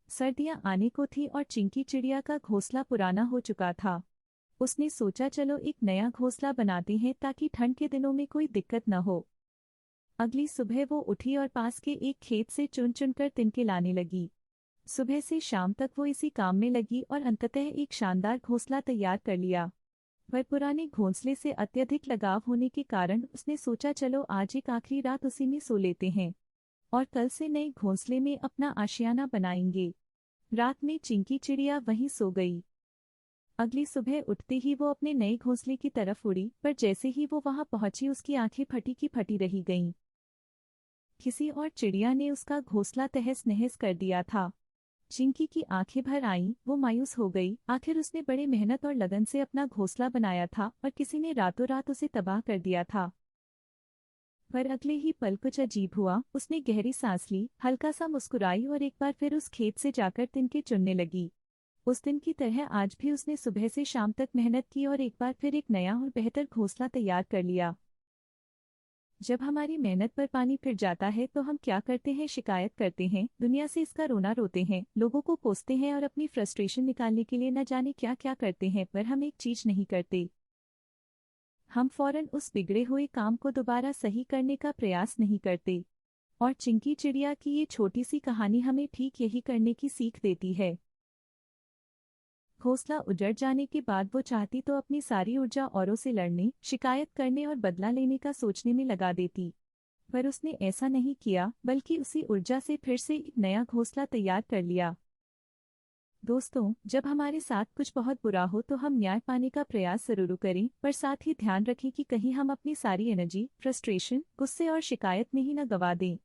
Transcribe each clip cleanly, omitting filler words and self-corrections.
सर्दियां आने को थी और चिंकी चिड़िया का घोंसला पुराना हो चुका था। उसने सोचा चलो एक नया घोंसला बनाते हैं ताकि ठंड के दिनों में कोई दिक्कत न हो। अगली सुबह वो उठी और पास के एक खेत से चुन चुनकर तिनके लाने लगी। सुबह से शाम तक वो इसी काम में लगी और अंततः एक शानदार घोंसला तैयार कर लिया। पर पुराने घोंसले से अत्यधिक लगाव होने के कारण उसने सोचा चलो आज एक आखिरी रात उसी में सो लेते हैं और कल से नए घोंसले में अपना आशियाना बनाएंगे। रात में चिंकी चिड़िया वहीं सो गई। अगली सुबह उठते ही वो अपने नए घोंसले की तरफ उड़ी, पर जैसे ही वो वहां पहुंची उसकी आंखें फटी की फटी रही गईं। किसी और चिड़िया ने उसका घोंसला तहस नहस कर दिया था। चिंकी की आंखें भर आईं, वो मायूस हो गई। आखिर उसने बड़े मेहनत और लगन से अपना घोंसला बनाया था और किसी ने रातों रात उसे तबाह कर दिया था। पर अगले ही पल कुछ अजीब हुआ। उसने गहरी सांस ली, हल्का सा मुस्कुराई और एक बार फिर उस खेत से जाकर तिनके चुनने लगी। उस दिन की तरह आज भी उसने सुबह से शाम तक मेहनत की और एक बार फिर एक नया और बेहतर घोंसला तैयार कर लिया। जब हमारी मेहनत पर पानी फिर जाता है तो हम क्या करते हैं? शिकायत करते हैं, दुनिया से इसका रोना रोते हैं, लोगों को कोसते हैं और अपनी फ्रस्ट्रेशन निकालने के लिए न जाने क्या क्या करते हैं। पर हम एक चीज नहीं करते, हम फौरन उस बिगड़े हुए काम को दोबारा सही करने का प्रयास नहीं करते। और चिंकी चिड़िया की ये छोटी सी कहानी हमें ठीक यही करने की सीख देती है। घोंसला उजड़ जाने के बाद वो चाहती तो अपनी सारी ऊर्जा औरों से लड़ने, शिकायत करने और बदला लेने का सोचने में लगा देती। पर उसने ऐसा नहीं किया, बल्कि उसी ऊर्जा से फिर से एक नया घोंसला तैयार कर लिया। दोस्तों, जब हमारे साथ कुछ बहुत बुरा हो तो हम न्याय पाने का प्रयास जरूर करें, पर साथ ही ध्यान रखें कि कहीं हम अपनी सारी एनर्जी फ्रस्ट्रेशन, गुस्से और शिकायत में ही न गवा दें।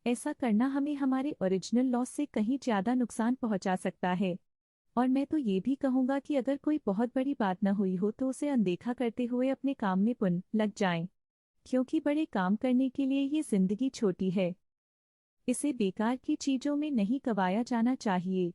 ऐसा करना हमें हमारे ओरिजिनल लॉस से कहीं ज्यादा नुकसान पहुंचा सकता है। और मैं तो ये भी कहूँगा कि अगर कोई बहुत बड़ी बात न हुई हो तो उसे अनदेखा करते हुए अपने काम में पुन लग जाएं, क्योंकि बड़े काम करने के लिए ये जिंदगी छोटी है। इसे बेकार की चीजों में नहीं गवाया जाना चाहिए।